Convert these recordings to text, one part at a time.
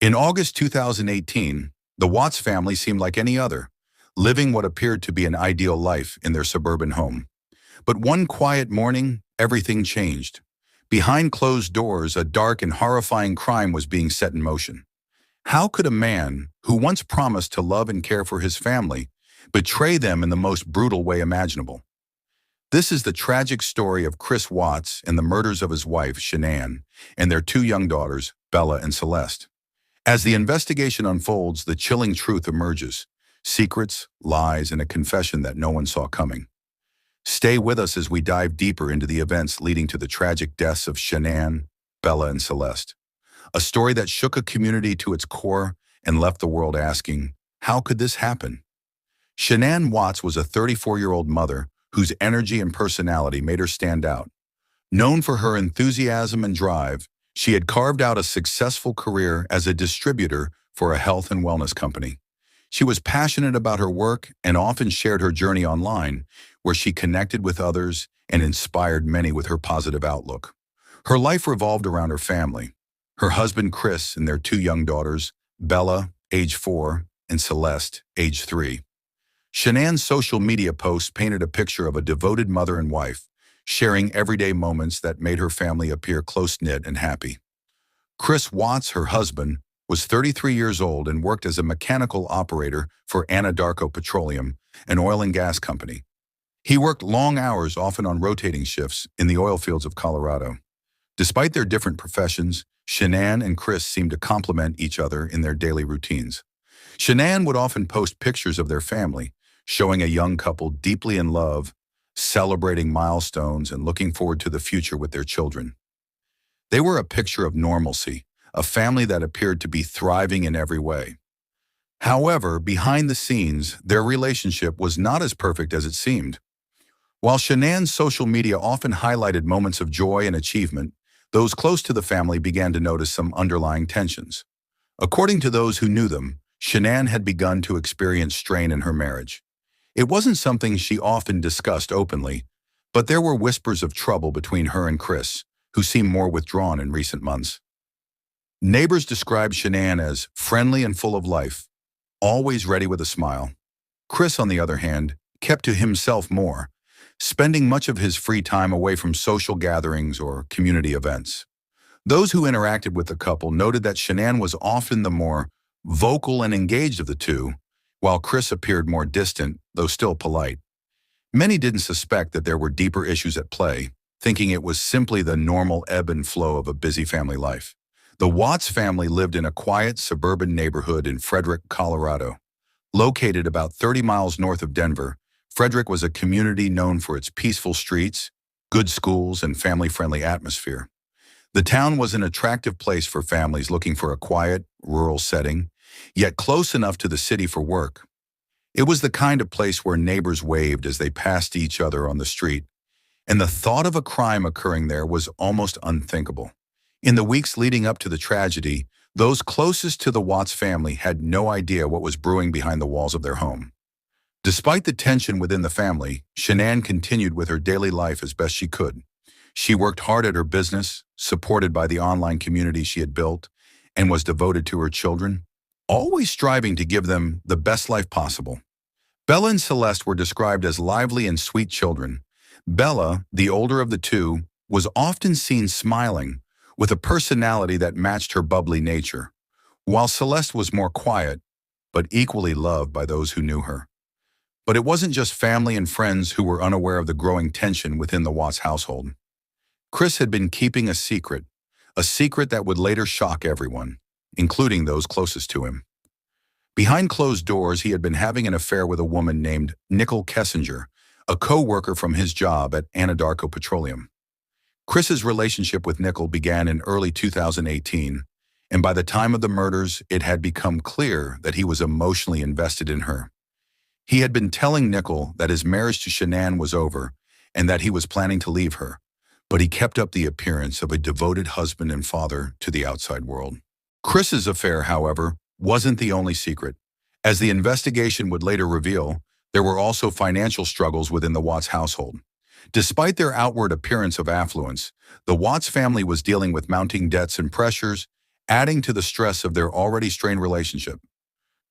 In August 2018, the Watts family seemed like any other, living what appeared to be an ideal life in their suburban home. But one quiet morning, everything changed. Behind closed doors, a dark and horrifying crime was being set in motion. How could a man, who once promised to love and care for his family, betray them in the most brutal way imaginable? This is the tragic story of Chris Watts and the murders of his wife, Shanann, and their two young daughters, Bella and Celeste. As the investigation unfolds, the chilling truth emerges: secrets, lies, and a confession that no one saw coming. Stay with us as we dive deeper into the events leading to the tragic deaths of Shanann, Bella, and Celeste. A story that shook a community to its core and left the world asking, how could this happen? Shanann Watts was a 34-year-old mother whose energy and personality made her stand out. Known for her enthusiasm and drive, she had carved out a successful career as a distributor for a health and wellness company. She was passionate about her work and often shared her journey online, where she connected with others and inspired many with her positive outlook. Her life revolved around her family: her husband Chris and their two young daughters, Bella, age 4, and Celeste, age 3. Shanann's social media posts painted a picture of a devoted mother and wife, sharing everyday moments that made her family appear close-knit and happy. Chris Watts, her husband, was 33 years old and worked as a mechanical operator for Anadarko Petroleum, an oil and gas company. He worked long hours, often on rotating shifts, in the oil fields of Colorado. Despite their different professions, Shanann and Chris seemed to complement each other in their daily routines. Shanann would often post pictures of their family, showing a young couple deeply in love, celebrating milestones, and looking forward to the future with their children. They were a picture of normalcy, a family that appeared to be thriving in every way. However, behind the scenes, their relationship was not as perfect as it seemed. While Shanann's social media often highlighted moments of joy and achievement, those close to the family began to notice some underlying tensions. According to those who knew them, Shanann had begun to experience strain in her marriage. It wasn't something she often discussed openly, but there were whispers of trouble between her and Chris, who seemed more withdrawn in recent months. Neighbors described Shanann as friendly and full of life, always ready with a smile. Chris, on the other hand, kept to himself more, spending much of his free time away from social gatherings or community events. Those who interacted with the couple noted that Shanann was often the more vocal and engaged of the two, while Chris appeared more distant, though still polite. Many didn't suspect that there were deeper issues at play, thinking it was simply the normal ebb and flow of a busy family life. The Watts family lived in a quiet suburban neighborhood in Frederick, Colorado. Located about 30 miles north of Denver, Frederick was a community known for its peaceful streets, good schools, and family-friendly atmosphere. The town was an attractive place for families looking for a quiet, rural setting, yet close enough to the city for work. It was the kind of place where neighbors waved as they passed each other on the street, and the thought of a crime occurring there was almost unthinkable. In the weeks leading up to the tragedy, those closest to the Watts family had no idea what was brewing behind the walls of their home. Despite the tension within the family, Shanann continued with her daily life as best she could. She worked hard at her business, supported by the online community she had built, and was devoted to her children, always striving to give them the best life possible. Bella and Celeste were described as lively and sweet children. Bella, the older of the two, was often seen smiling, with a personality that matched her bubbly nature, while Celeste was more quiet, but equally loved by those who knew her. But it wasn't just family and friends who were unaware of the growing tension within the Watts household. Chris had been keeping a secret that would later shock everyone, including those closest to him. Behind closed doors, he had been having an affair with a woman named Nicole Kessinger, a co-worker from his job at Anadarko Petroleum. Chris's relationship with Nicole began in early 2018, and by the time of the murders, it had become clear that he was emotionally invested in her. He had been telling Nicole that his marriage to Shanann was over and that he was planning to leave her, but he kept up the appearance of a devoted husband and father to the outside world. Chris's affair, however, wasn't the only secret. As the investigation would later reveal, there were also financial struggles within the Watts household. Despite their outward appearance of affluence, the Watts family was dealing with mounting debts and pressures, adding to the stress of their already strained relationship.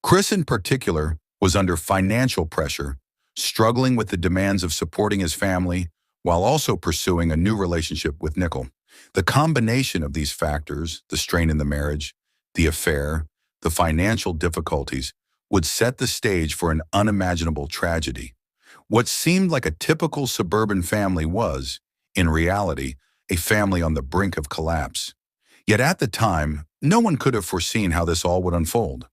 Chris, in particular, was under financial pressure, struggling with the demands of supporting his family while also pursuing a new relationship with Nicole. The combination of these factors, the strain in the marriage, the affair, the financial difficulties, would set the stage for an unimaginable tragedy. What seemed like a typical suburban family was, in reality, a family on the brink of collapse. Yet at the time, no one could have foreseen how this all would unfold.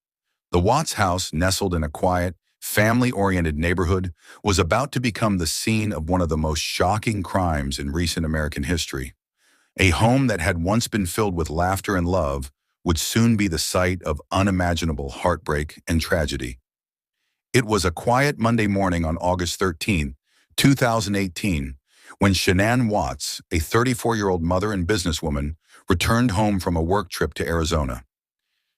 The Watts house, nestled in a quiet, family-oriented neighborhood, was about to become the scene of one of the most shocking crimes in recent American history. A home that had once been filled with laughter and love would soon be the site of unimaginable heartbreak and tragedy. It was a quiet Monday morning on August 13, 2018, when Shanann Watts, a 34-year-old mother and businesswoman, returned home from a work trip to Arizona.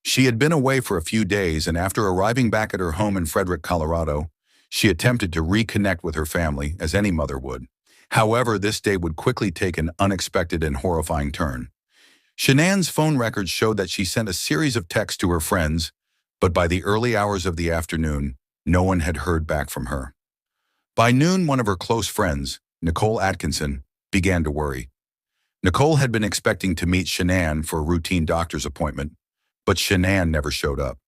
She had been away for a few days, and after arriving back at her home in Frederick, Colorado, she attempted to reconnect with her family, as any mother would. However, this day would quickly take an unexpected and horrifying turn. Shanann's phone records showed that she sent a series of texts to her friends, but by the early hours of the afternoon, no one had heard back from her. By noon, one of her close friends, Nicole Atkinson, began to worry. Nicole had been expecting to meet Shanann for a routine doctor's appointment, but Shanann never showed up.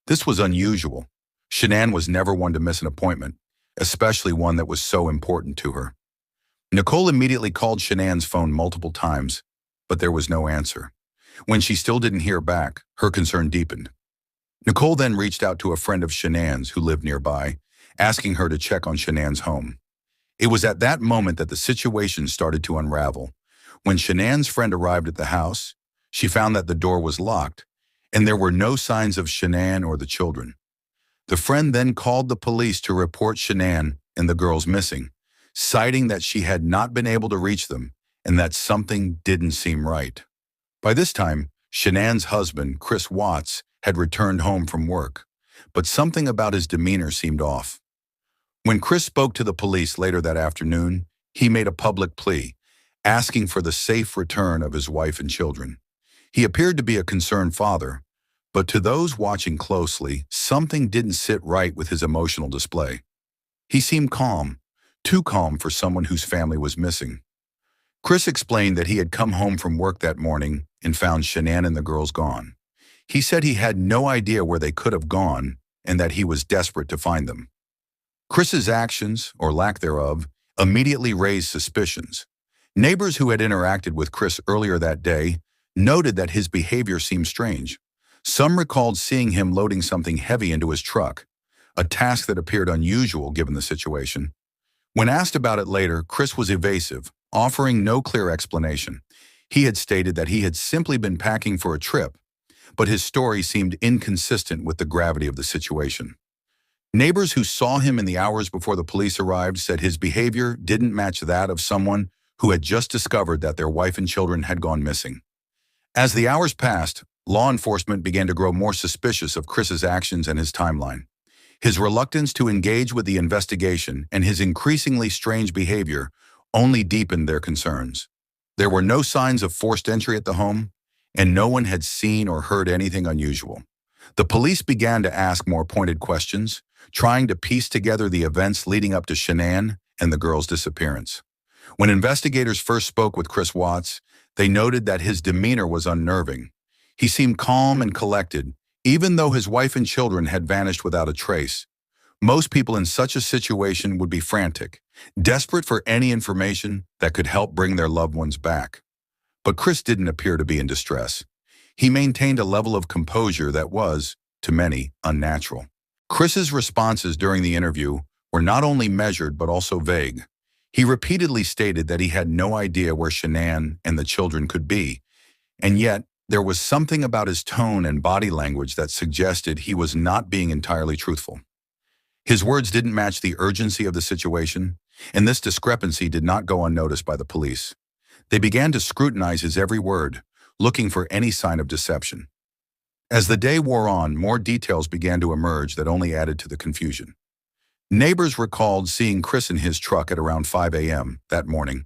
This was unusual. Shanann was never one to miss an appointment, especially one that was so important to her. Nicole immediately called Shanann's phone multiple times, but there was no answer. When she still didn't hear back, her concern deepened. Nicole then reached out to a friend of Shanann's who lived nearby, asking her to check on Shanann's home. It was at that moment that the situation started to unravel. When Shanann's friend arrived at the house, she found that the door was locked, and there were no signs of Shanann or the children. The friend then called the police to report Shanann and the girls missing, citing that she had not been able to reach them and that something didn't seem right. By this time, Shanann's husband, Chris Watts, had returned home from work, but something about his demeanor seemed off. When Chris spoke to the police later that afternoon, he made a public plea, asking for the safe return of his wife and children. He appeared to be a concerned father, but to those watching closely, something didn't sit right with his emotional display. He seemed calm, too calm for someone whose family was missing. Chris explained that he had come home from work that morning and found Shanann and the girls gone. He said he had no idea where they could have gone and that he was desperate to find them. Chris's actions, or lack thereof, immediately raised suspicions. Neighbors who had interacted with Chris earlier that day noted that his behavior seemed strange. Some recalled seeing him loading something heavy into his truck, a task that appeared unusual given the situation. When asked about it later, Chris was evasive, offering no clear explanation. He had stated that he had simply been packing for a trip, but his story seemed inconsistent with the gravity of the situation. Neighbors who saw him in the hours before the police arrived said his behavior didn't match that of someone who had just discovered that their wife and children had gone missing. As the hours passed, law enforcement began to grow more suspicious of Chris's actions and his timeline. His reluctance to engage with the investigation and his increasingly strange behavior only deepened their concerns. There were no signs of forced entry at the home, and no one had seen or heard anything unusual. The police began to ask more pointed questions, trying to piece together the events leading up to Shanann and the girls' disappearance. When investigators first spoke with Chris Watts, they noted that his demeanor was unnerving. He seemed calm and collected, even though his wife and children had vanished without a trace. Most people in such a situation would be frantic, desperate for any information that could help bring their loved ones back. But Chris didn't appear to be in distress. He maintained a level of composure that was, to many, unnatural. Chris's responses during the interview were not only measured but also vague. He repeatedly stated that he had no idea where Shanann and the children could be, and yet there was something about his tone and body language that suggested he was not being entirely truthful. His words didn't match the urgency of the situation, and this discrepancy did not go unnoticed by the police. They began to scrutinize his every word, looking for any sign of deception. As the day wore on, more details began to emerge that only added to the confusion. Neighbors recalled seeing Chris in his truck at around 5 a.m. that morning,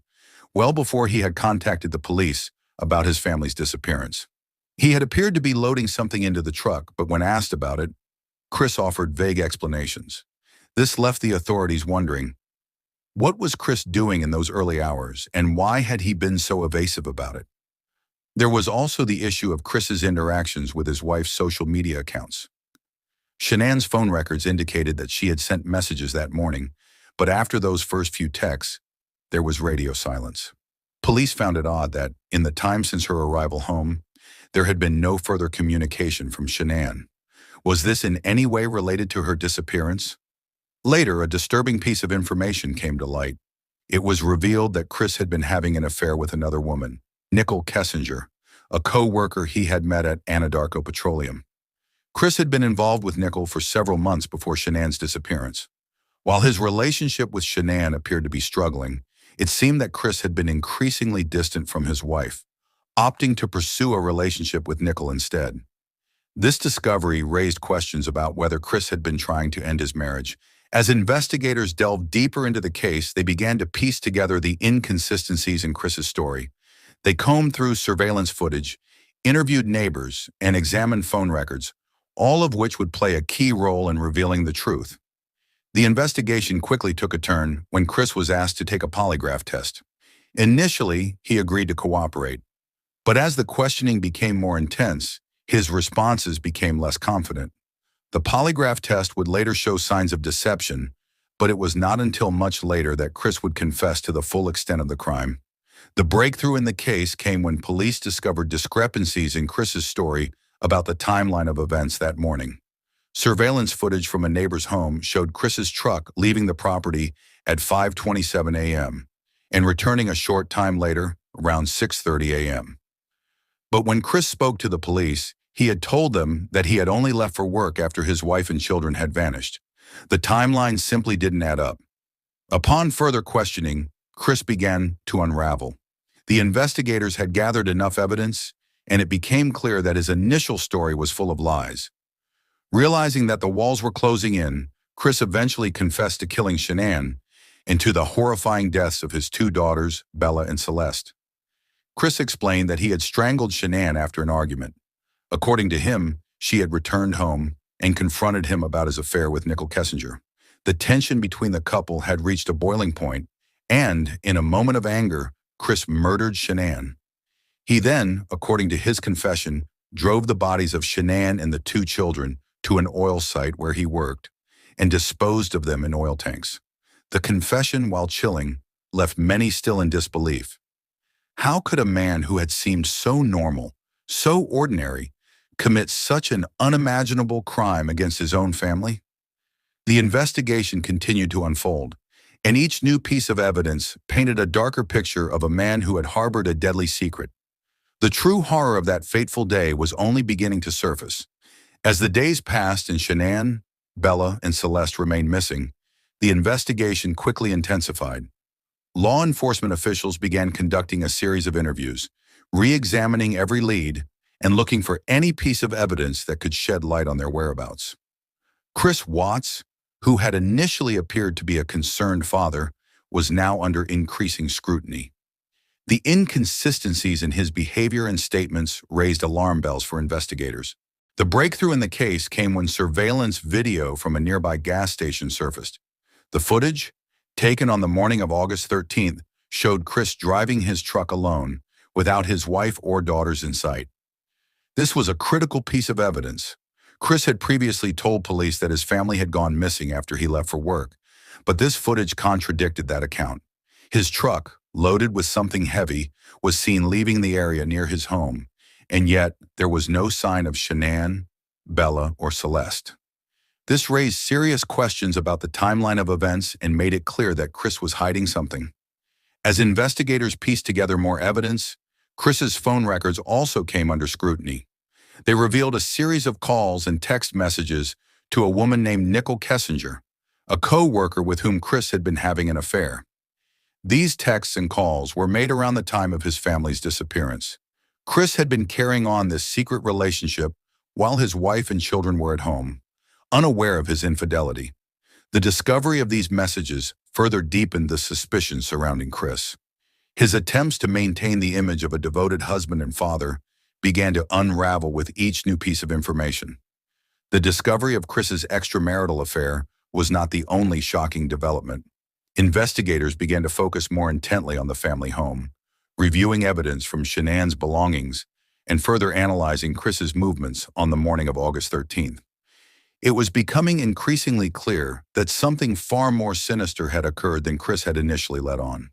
well before he had contacted the police about his family's disappearance. He had appeared to be loading something into the truck, but when asked about it, Chris offered vague explanations. This left the authorities wondering, what was Chris doing in those early hours, and why had he been so evasive about it? There was also the issue of Chris's interactions with his wife's social media accounts. Shanann's phone records indicated that she had sent messages that morning, but after those first few texts, there was radio silence. Police found it odd that, in the time since her arrival home, there had been no further communication from Shanann. Was this in any way related to her disappearance? Later, a disturbing piece of information came to light. It was revealed that Chris had been having an affair with another woman, Nicole Kessinger, a co-worker he had met at Anadarko Petroleum. Chris had been involved with Nicole for several months before Shanann's disappearance. While his relationship with Shanann appeared to be struggling, it seemed that Chris had been increasingly distant from his wife, opting to pursue a relationship with Nicole instead. This discovery raised questions about whether Chris had been trying to end his marriage. As investigators delved deeper into the case, they began to piece together the inconsistencies in Chris's story. They combed through surveillance footage, interviewed neighbors, and examined phone records, all of which would play a key role in revealing the truth. The investigation quickly took a turn when Chris was asked to take a polygraph test. Initially, he agreed to cooperate, but as the questioning became more intense, his responses became less confident. The polygraph test would later show signs of deception, but it was not until much later that Chris would confess to the full extent of the crime. The breakthrough in the case came when police discovered discrepancies in Chris's story about the timeline of events that morning. Surveillance footage from a neighbor's home showed Chris's truck leaving the property at 5:27 a.m. and returning a short time later, around 6:30 a.m. But when Chris spoke to the police, he had told them that he had only left for work after his wife and children had vanished. The timeline simply didn't add up. Upon further questioning, Chris began to unravel. The investigators had gathered enough evidence, and it became clear that his initial story was full of lies. Realizing that the walls were closing in, Chris eventually confessed to killing Shanann and to the horrifying deaths of his two daughters, Bella and Celeste. Chris explained that he had strangled Shanann after an argument. According to him, she had returned home and confronted him about his affair with Nicole Kessinger. The tension between the couple had reached a boiling point, and, in a moment of anger, Chris murdered Shanann. He then, according to his confession, drove the bodies of Shanann and the two children to an oil site where he worked and disposed of them in oil tanks. The confession, while chilling, left many still in disbelief. How could a man who had seemed so normal, so ordinary, commit such an unimaginable crime against his own family? The investigation continued to unfold, and each new piece of evidence painted a darker picture of a man who had harbored a deadly secret. The true horror of that fateful day was only beginning to surface. As the days passed and Shanann, Bella, and Celeste remained missing, the investigation quickly intensified. Law enforcement officials began conducting a series of interviews, re-examining every lead, and looking for any piece of evidence that could shed light on their whereabouts. Chris Watts, who had initially appeared to be a concerned father, was now under increasing scrutiny. The inconsistencies in his behavior and statements raised alarm bells for investigators. The breakthrough in the case came when surveillance video from a nearby gas station surfaced. The footage, taken on the morning of August 13th, showed Chris driving his truck alone, without his wife or daughters in sight. This was a critical piece of evidence. Chris had previously told police that his family had gone missing after he left for work, but this footage contradicted that account. His truck, loaded with something heavy, was seen leaving the area near his home, and yet there was no sign of Shanann, Bella, or Celeste. This raised serious questions about the timeline of events and made it clear that Chris was hiding something. As investigators pieced together more evidence, Chris's phone records also came under scrutiny. They revealed a series of calls and text messages to a woman named Nicole Kessinger, a co-worker with whom Chris had been having an affair. These texts and calls were made around the time of his family's disappearance. Chris had been carrying on this secret relationship while his wife and children were at home, unaware of his infidelity. The discovery of these messages further deepened the suspicion surrounding Chris. His attempts to maintain the image of a devoted husband and father began to unravel with each new piece of information. The discovery of Chris's extramarital affair was not the only shocking development. Investigators began to focus more intently on the family home, reviewing evidence from Shanann's belongings and further analyzing Chris's movements on the morning of August 13th. It was becoming increasingly clear that something far more sinister had occurred than Chris had initially let on.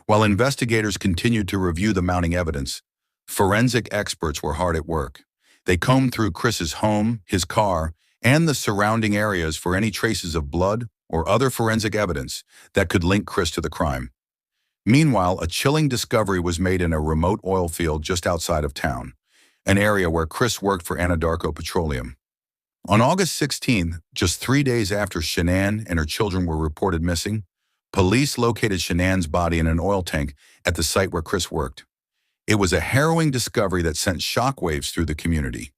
While investigators continued to review the mounting evidence, forensic experts were hard at work. They combed through Chris's home, his car, and the surrounding areas for any traces of blood or other forensic evidence that could link Chris to the crime. Meanwhile, a chilling discovery was made in a remote oil field just outside of town, an area where Chris worked for Anadarko Petroleum. On August 16th, just 3 days after Shanann and her children were reported missing, police located Shanann's body in an oil tank at the site where Chris worked. It was a harrowing discovery that sent shockwaves through the community.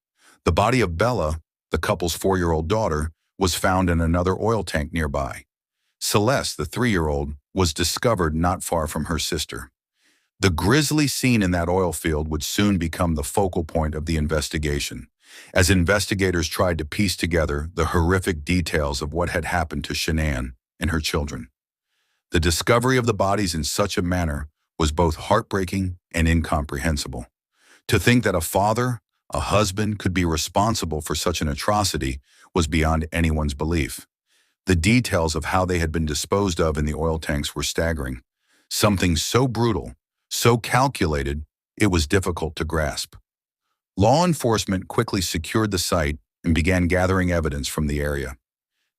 The body of Bella, the couple's 4-year-old daughter, was found in another oil tank nearby. Celeste, the 3-year-old, was discovered not far from her sister. The grisly scene in that oil field would soon become the focal point of the investigation, as investigators tried to piece together the horrific details of what had happened to Shanann and her children. The discovery of the bodies in such a manner was both heartbreaking and incomprehensible. To think that a father, a husband, could be responsible for such an atrocity was beyond anyone's belief. The details of how they had been disposed of in the oil tanks were staggering. Something so brutal, so calculated, it was difficult to grasp. Law enforcement quickly secured the site and began gathering evidence from the area.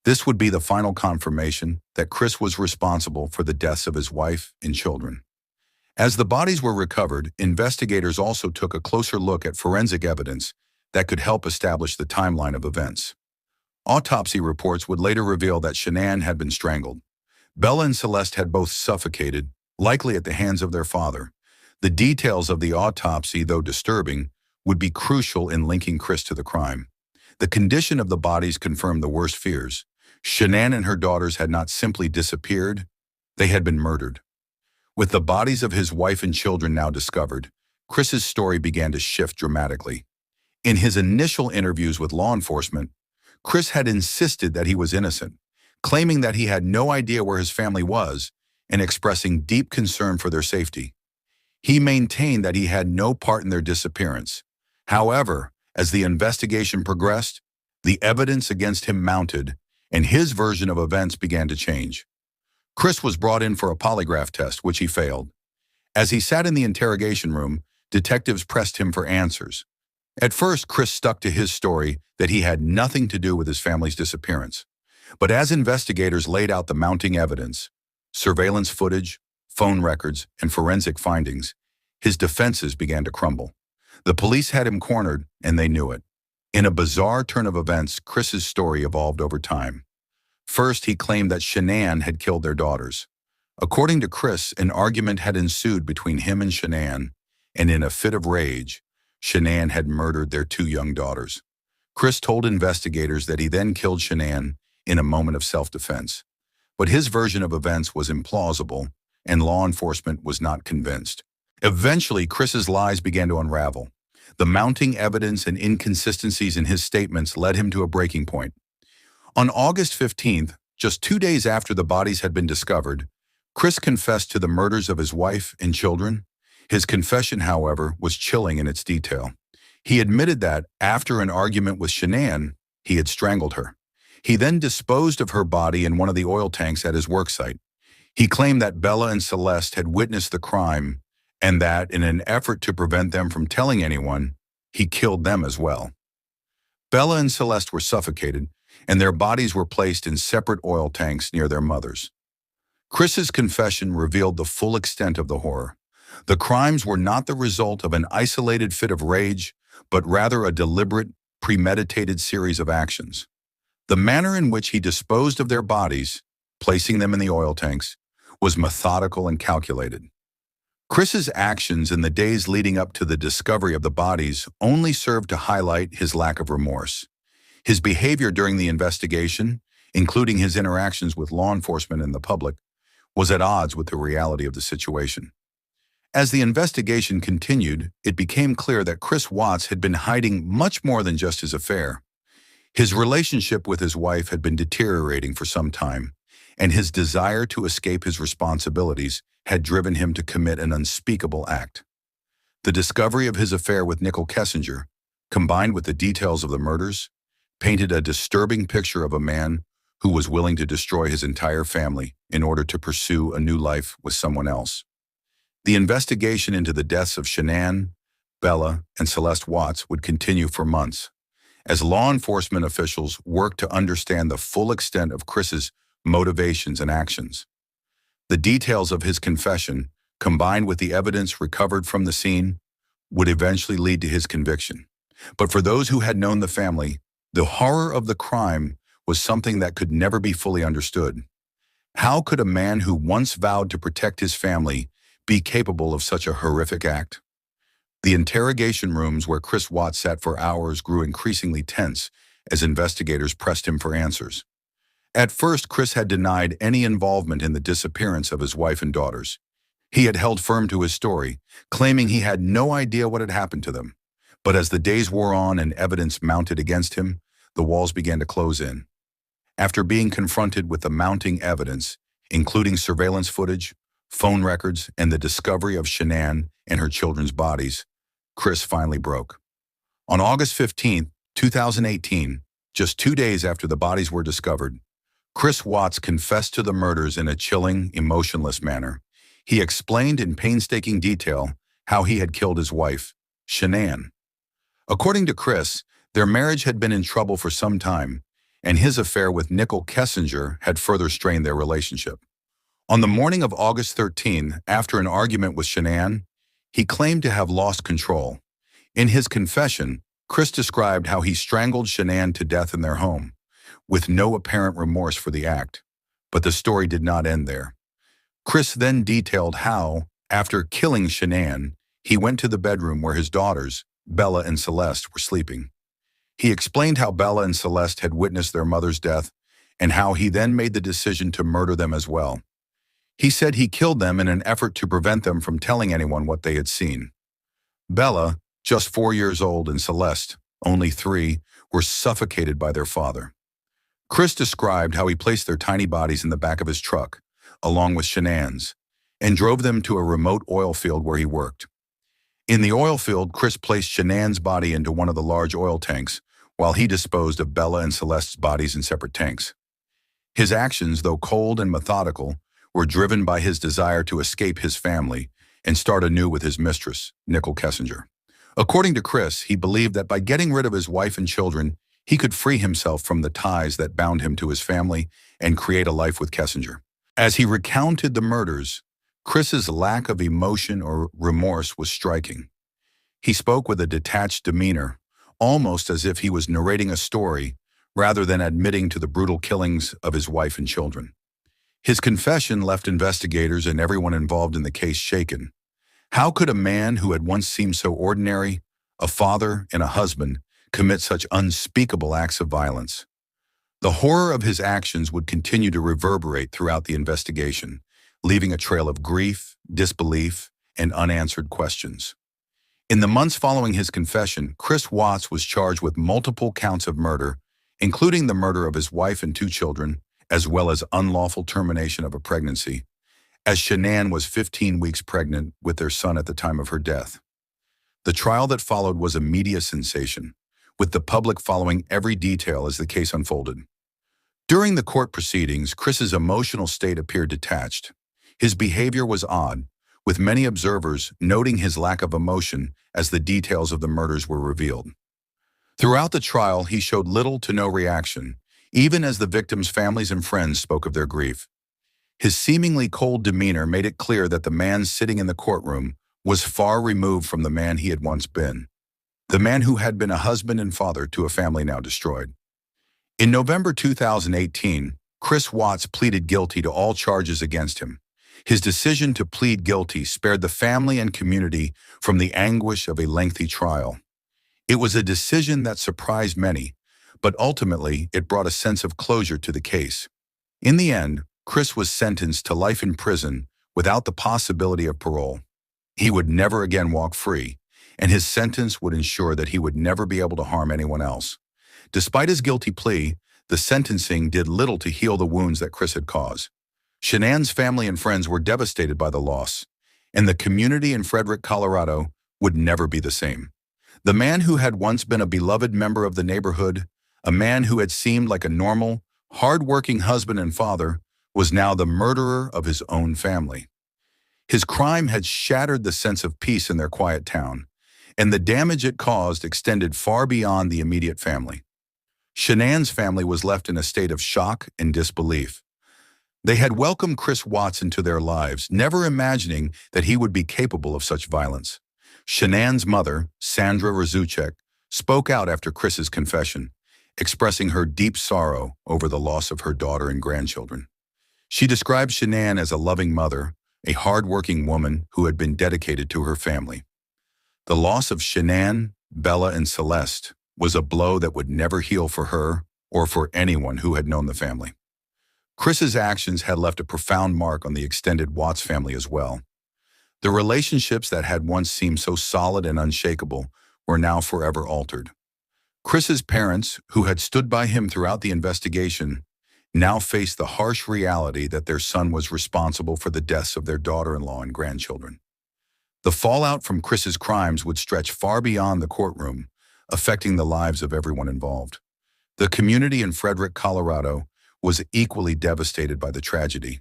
This would be the final confirmation that Chris was responsible for the deaths of his wife and children. As the bodies were recovered, investigators also took a closer look at forensic evidence that could help establish the timeline of events. Autopsy reports would later reveal that Shanann had been strangled. Bella and Celeste had both suffocated, likely at the hands of their father. The details of the autopsy, though disturbing, would be crucial in linking Chris to the crime. The condition of the bodies confirmed the worst fears. Shanann and her daughters had not simply disappeared, they had been murdered. With the bodies of his wife and children now discovered, Chris's story began to shift dramatically. In his initial interviews with law enforcement, Chris had insisted that he was innocent, claiming that he had no idea where his family was and expressing deep concern for their safety. He maintained that he had no part in their disappearance. However, as the investigation progressed, the evidence against him mounted, and his version of events began to change. Chris was brought in for a polygraph test, which he failed. As he sat in the interrogation room, detectives pressed him for answers. At first, Chris stuck to his story that he had nothing to do with his family's disappearance. But as investigators laid out the mounting evidence, surveillance footage, phone records, and forensic findings, his defenses began to crumble. The police had him cornered, and they knew it. In a bizarre turn of events, Chris's story evolved over time. First, he claimed that Shanann had killed their daughters. According to Chris, an argument had ensued between him and Shanann, and in a fit of rage, Shanann had murdered their 2 young daughters. Chris told investigators that he then killed Shanann in a moment of self-defense. But his version of events was implausible, and law enforcement was not convinced. Eventually, Chris's lies began to unravel. The mounting evidence and inconsistencies in his statements led him to a breaking point. On August 15th, just 2 days after the bodies had been discovered, Chris confessed to the murders of his wife and children. His confession, however, was chilling in its detail. He admitted that, after an argument with Shanann, he had strangled her. He then disposed of her body in one of the oil tanks at his worksite. He claimed that Bella and Celeste had witnessed the crime and that, in an effort to prevent them from telling anyone, he killed them as well. Bella and Celeste were suffocated, and their bodies were placed in separate oil tanks near their mothers. Chris's confession revealed the full extent of the horror. The crimes were not the result of an isolated fit of rage, but rather a deliberate, premeditated series of actions. The manner in which he disposed of their bodies, placing them in the oil tanks, was methodical and calculated. Chris's actions in the days leading up to the discovery of the bodies only served to highlight his lack of remorse. His behavior during the investigation, including his interactions with law enforcement and the public, was at odds with the reality of the situation. As the investigation continued, it became clear that Chris Watts had been hiding much more than just his affair. His relationship with his wife had been deteriorating for some time, and his desire to escape his responsibilities had driven him to commit an unspeakable act. The discovery of his affair with Nicole Kessinger, combined with the details of the murders, painted a disturbing picture of a man who was willing to destroy his entire family in order to pursue a new life with someone else. The investigation into the deaths of Shanann, Bella, and Celeste Watts would continue for months, as law enforcement officials worked to understand the full extent of Chris's motivations and actions. The details of his confession, combined with the evidence recovered from the scene, would eventually lead to his conviction. But for those who had known the family, the horror of the crime was something that could never be fully understood. How could a man who once vowed to protect his family be capable of such a horrific act? The interrogation rooms where Chris Watts sat for hours grew increasingly tense as investigators pressed him for answers. At first, Chris had denied any involvement in the disappearance of his wife and daughters. He had held firm to his story, claiming he had no idea what had happened to them. But as the days wore on and evidence mounted against him, the walls began to close in. After being confronted with the mounting evidence, including surveillance footage, phone records, and the discovery of Shanann and her children's bodies, Chris finally broke. On August 15, 2018, just 2 days after the bodies were discovered, Chris Watts confessed to the murders in a chilling, emotionless manner. He explained in painstaking detail how he had killed his wife, Shanann. According to Chris, their marriage had been in trouble for some time, and his affair with Nicole Kessinger had further strained their relationship. On the morning of August 13, after an argument with Shanann, he claimed to have lost control. In his confession, Chris described how he strangled Shanann to death in their home, with no apparent remorse for the act. But the story did not end there. Chris then detailed how, after killing Shanann, he went to the bedroom where his daughters, Bella and Celeste, were sleeping. He explained how Bella and Celeste had witnessed their mother's death and how he then made the decision to murder them as well. He said he killed them in an effort to prevent them from telling anyone what they had seen. Bella, just 4 years old, and Celeste, only 3, were suffocated by their father. Chris described how he placed their tiny bodies in the back of his truck, along with Shanann's, and drove them to a remote oil field where he worked. In the oil field, Chris placed Shanann's body into one of the large oil tanks, while he disposed of Bella and Celeste's bodies in separate tanks. His actions, though cold and methodical, were driven by his desire to escape his family and start anew with his mistress, Nicole Kessinger. According to Chris, he believed that by getting rid of his wife and children, he could free himself from the ties that bound him to his family and create a life with Kessinger. As he recounted the murders, Chris's lack of emotion or remorse was striking. He spoke with a detached demeanor, almost as if he was narrating a story rather than admitting to the brutal killings of his wife and children. His confession left investigators and everyone involved in the case shaken. How could a man who had once seemed so ordinary, a father and a husband, commit such unspeakable acts of violence? The horror of his actions would continue to reverberate throughout the investigation, leaving a trail of grief, disbelief, and unanswered questions. In the months following his confession, Chris Watts was charged with multiple counts of murder, including the murder of his wife and 2 children, as well as unlawful termination of a pregnancy, as Shanann was 15 weeks pregnant with their son at the time of her death. The trial that followed was a media sensation, with the public following every detail as the case unfolded. During the court proceedings, Chris's emotional state appeared detached. His behavior was odd, with many observers noting his lack of emotion as the details of the murders were revealed. Throughout the trial, he showed little to no reaction, even as the victims' families and friends spoke of their grief. His seemingly cold demeanor made it clear that the man sitting in the courtroom was far removed from the man he had once been, the man who had been a husband and father to a family now destroyed. In November 2018, Chris Watts pleaded guilty to all charges against him. His decision to plead guilty spared the family and community from the anguish of a lengthy trial. It was a decision that surprised many, but ultimately it brought a sense of closure to the case. In the end, Chris was sentenced to life in prison without the possibility of parole. He would never again walk free, and his sentence would ensure that he would never be able to harm anyone else. Despite his guilty plea, the sentencing did little to heal the wounds that Chris had caused. Shanann's family and friends were devastated by the loss, and the community in Frederick, Colorado, would never be the same. The man who had once been a beloved member of the neighborhood, a man who had seemed like a normal, hard-working husband and father, was now the murderer of his own family. His crime had shattered the sense of peace in their quiet town, and the damage it caused extended far beyond the immediate family. Shanann's family was left in a state of shock and disbelief. They had welcomed Chris Watts into their lives, never imagining that he would be capable of such violence. Shanann's mother, Sandra Razuchek, spoke out after Chris's confession, expressing her deep sorrow over the loss of her daughter and grandchildren. She described Shanann as a loving mother, a hard-working woman who had been dedicated to her family. The loss of Shanann, Bella, and Celeste was a blow that would never heal for her or for anyone who had known the family. Chris's actions had left a profound mark on the extended Watts family as well. The relationships that had once seemed so solid and unshakable were now forever altered. Chris's parents, who had stood by him throughout the investigation, now faced the harsh reality that their son was responsible for the deaths of their daughter-in-law and grandchildren. The fallout from Chris's crimes would stretch far beyond the courtroom, affecting the lives of everyone involved. The community in Frederick, Colorado, was equally devastated by the tragedy.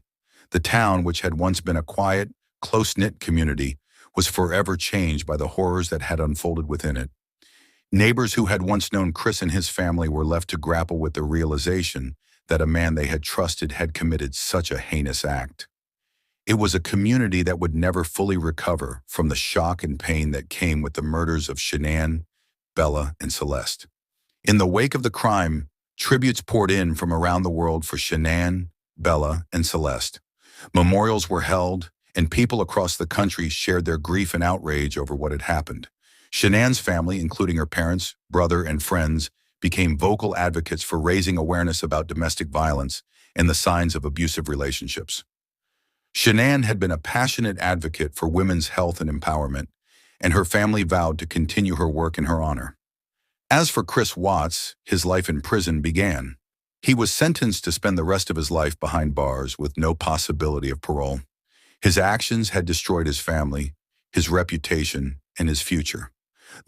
The town, which had once been a quiet, close-knit community, was forever changed by the horrors that had unfolded within it. Neighbors who had once known Chris and his family were left to grapple with the realization that a man they had trusted had committed such a heinous act. It was a community that would never fully recover from the shock and pain that came with the murders of Shanann, Bella, and Celeste. In the wake of the crime, tributes poured in from around the world for Shanann, Bella, and Celeste. Memorials were held, and people across the country shared their grief and outrage over what had happened. Shanann's family, including her parents, brother, and friends, became vocal advocates for raising awareness about domestic violence and the signs of abusive relationships. Shanann had been a passionate advocate for women's health and empowerment, and her family vowed to continue her work in her honor. As for Chris Watts, his life in prison began. He was sentenced to spend the rest of his life behind bars with no possibility of parole. His actions had destroyed his family, his reputation, and his future.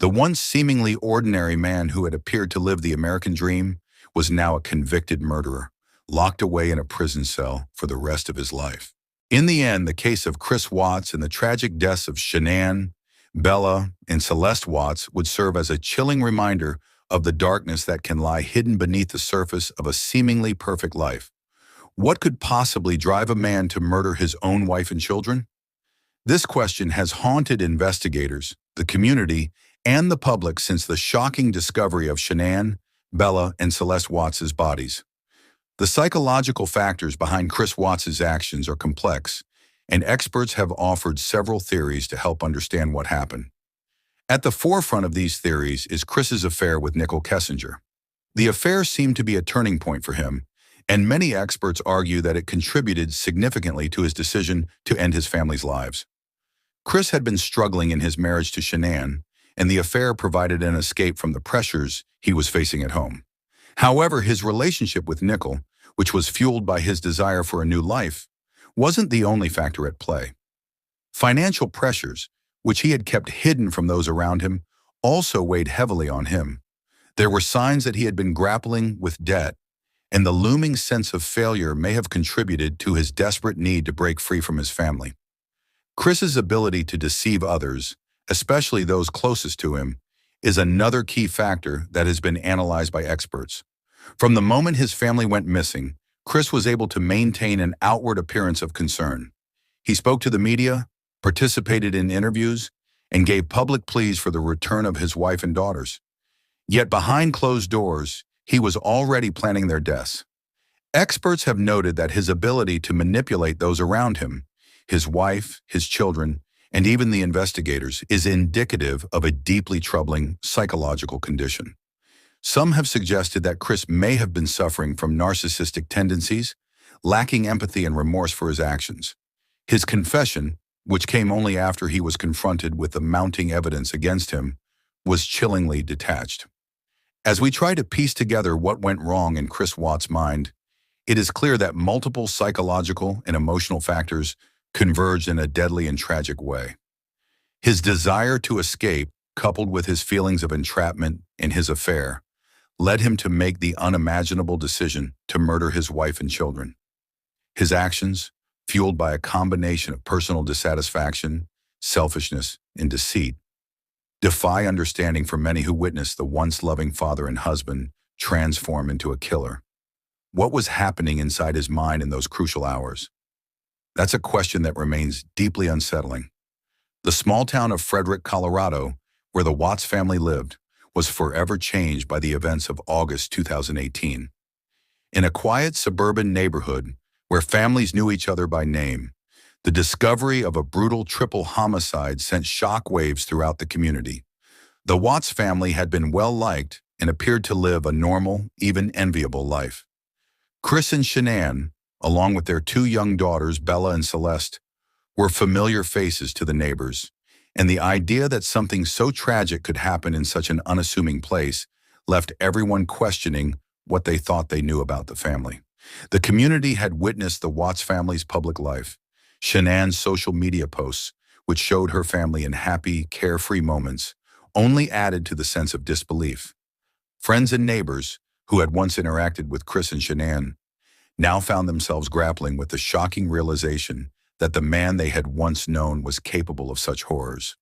The once seemingly ordinary man who had appeared to live the American dream was now a convicted murderer, locked away in a prison cell for the rest of his life. In the end, the case of Chris Watts and the tragic deaths of Shanann, Bella, and Celeste Watts would serve as a chilling reminder of the darkness that can lie hidden beneath the surface of a seemingly perfect life. What could possibly drive a man to murder his own wife and children? This question has haunted investigators, the community, and the public since the shocking discovery of Shanann, Bella, and Celeste Watts' bodies. The psychological factors behind Chris Watts' actions are complex, and experts have offered several theories to help understand what happened. At the forefront of these theories is Chris's affair with Nicole Kessinger. The affair seemed to be a turning point for him, and many experts argue that it contributed significantly to his decision to end his family's lives. Chris had been struggling in his marriage to Shanann, and the affair provided an escape from the pressures he was facing at home. However, his relationship with Nicole, which was fueled by his desire for a new life, wasn't the only factor at play. Financial pressures, which he had kept hidden from those around him, also weighed heavily on him. There were signs that he had been grappling with debt, and the looming sense of failure may have contributed to his desperate need to break free from his family. Chris's ability to deceive others, especially those closest to him, is another key factor that has been analyzed by experts. From the moment his family went missing, Chris was able to maintain an outward appearance of concern. He spoke to the media, participated in interviews, and gave public pleas for the return of his wife and daughters. Yet behind closed doors, he was already planning their deaths. Experts have noted that his ability to manipulate those around him, his wife, his children, and even the investigators, is indicative of a deeply troubling psychological condition. Some have suggested that Chris may have been suffering from narcissistic tendencies, lacking empathy and remorse for his actions. His confession, which came only after he was confronted with the mounting evidence against him, was chillingly detached. As we try to piece together what went wrong in Chris Watts' mind, it is clear that multiple psychological and emotional factors converged in a deadly and tragic way. His desire to escape, coupled with his feelings of entrapment in his affair, led him to make the unimaginable decision to murder his wife and children. His actions, fueled by a combination of personal dissatisfaction, selfishness, and deceit, defy understanding for many who witnessed the once loving father and husband transform into a killer. What was happening inside his mind in those crucial hours? That's a question that remains deeply unsettling. The small town of Frederick, Colorado, where the Watts family lived, was forever changed by the events of August 2018. In a quiet suburban neighborhood where families knew each other by name, the discovery of a brutal triple homicide sent shockwaves throughout the community. The Watts family had been well-liked and appeared to live a normal, even enviable life. Chris and Shanann, along with their two young daughters, Bella and Celeste, were familiar faces to the neighbors, and the idea that something so tragic could happen in such an unassuming place left everyone questioning what they thought they knew about the family. The community had witnessed the Watts family's public life. Shanann's social media posts, which showed her family in happy, carefree moments, only added to the sense of disbelief. Friends and neighbors, who had once interacted with Chris and Shanann, now found themselves grappling with the shocking realization that the man they had once known was capable of such horrors.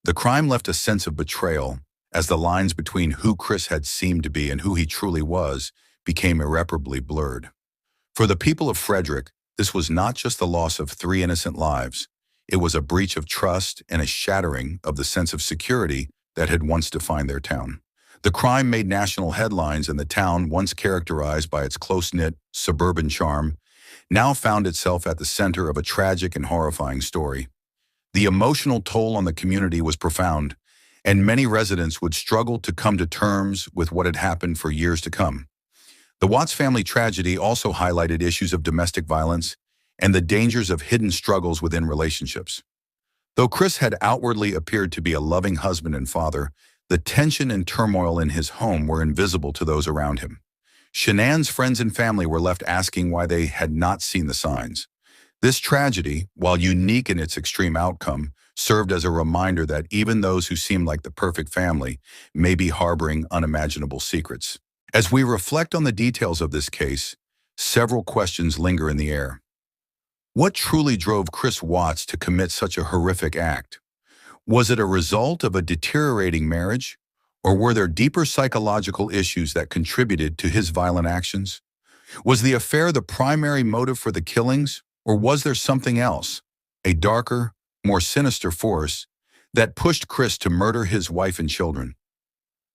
The crime left a sense of betrayal as the lines between who Chris had seemed to be and who he truly was became irreparably blurred. For the people of Frederick, this was not just the loss of 3 innocent lives. It was a breach of trust and a shattering of the sense of security that had once defined their town. The crime made national headlines, and the town, once characterized by its close-knit, suburban charm, now found itself at the center of a tragic and horrifying story. The emotional toll on the community was profound, and many residents would struggle to come to terms with what had happened for years to come. The Watts family tragedy also highlighted issues of domestic violence and the dangers of hidden struggles within relationships. Though Chris had outwardly appeared to be a loving husband and father, the tension and turmoil in his home were invisible to those around him. Shanann's friends and family were left asking why they had not seen the signs. This tragedy, while unique in its extreme outcome, served as a reminder that even those who seem like the perfect family may be harboring unimaginable secrets. As we reflect on the details of this case, several questions linger in the air. What truly drove Chris Watts to commit such a horrific act? Was it a result of a deteriorating marriage, or were there deeper psychological issues that contributed to his violent actions? Was the affair the primary motive for the killings, or was there something else, a darker, more sinister force, that pushed Chris to murder his wife and children?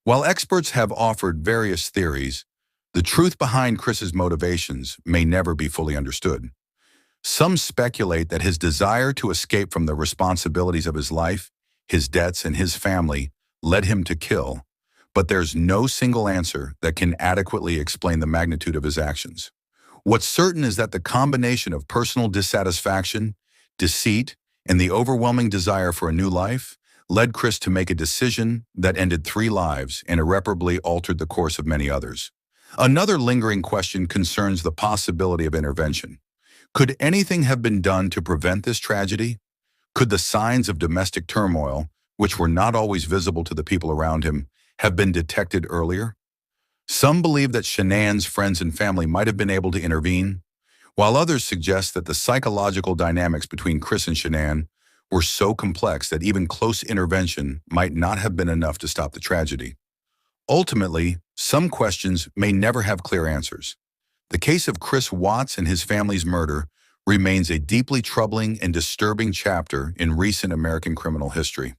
While experts have offered various theories, the truth behind Chris's motivations may never be fully understood. Some speculate that his desire to escape from the responsibilities of his life, his debts, and his family led him to kill, but there's no single answer that can adequately explain the magnitude of his actions. What's certain is that the combination of personal dissatisfaction, deceit, and the overwhelming desire for a new life led Chris to make a decision that ended 3 lives and irreparably altered the course of many others. Another lingering question concerns the possibility of intervention. Could anything have been done to prevent this tragedy? Could the signs of domestic turmoil, which were not always visible to the people around him, have been detected earlier? Some believe that Shanann's friends and family might have been able to intervene, while others suggest that the psychological dynamics between Chris and Shanann were so complex that even close intervention might not have been enough to stop the tragedy. Ultimately, some questions may never have clear answers. The case of Chris Watts and his family's murder remains a deeply troubling and disturbing chapter in recent American criminal history.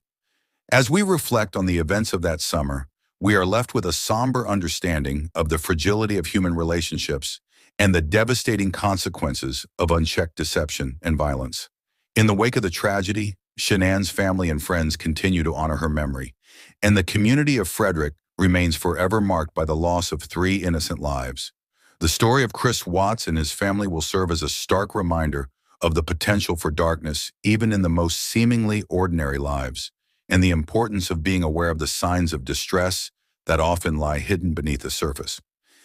As we reflect on the events of that summer, we are left with a somber understanding of the fragility of human relationships and the devastating consequences of unchecked deception and violence. In the wake of the tragedy, Shanann's family and friends continue to honor her memory, and the community of Frederick remains forever marked by the loss of 3 innocent lives. The story of Chris Watts and his family will serve as a stark reminder of the potential for darkness even in the most seemingly ordinary lives, and the importance of being aware of the signs of distress that often lie hidden beneath the surface.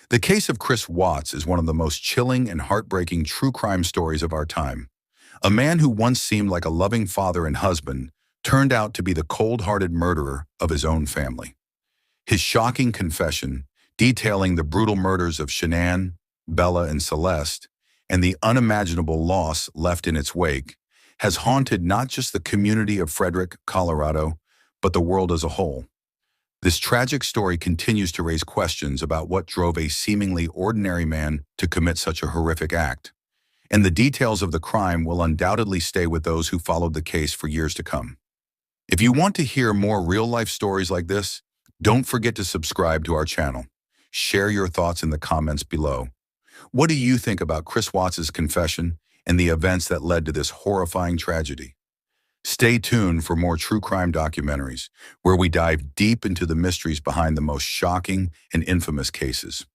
The case of Chris Watts is one of the most chilling and heartbreaking true crime stories of our time. A man who once seemed like a loving father and husband turned out to be the cold-hearted murderer of his own family. His shocking confession, detailing the brutal murders of Shanann, Bella, and Celeste, and the unimaginable loss left in its wake, has haunted not just the community of Frederick, Colorado, but the world as a whole. This tragic story continues to raise questions about what drove a seemingly ordinary man to commit such a horrific act, and the details of the crime will undoubtedly stay with those who followed the case for years to come. If you want to hear more real-life stories like this, don't forget to subscribe to our channel. Share your thoughts in the comments below. What do you think about Chris Watts' confession and the events that led to this horrifying tragedy? Stay tuned for more true crime documentaries, where we dive deep into the mysteries behind the most shocking and infamous cases.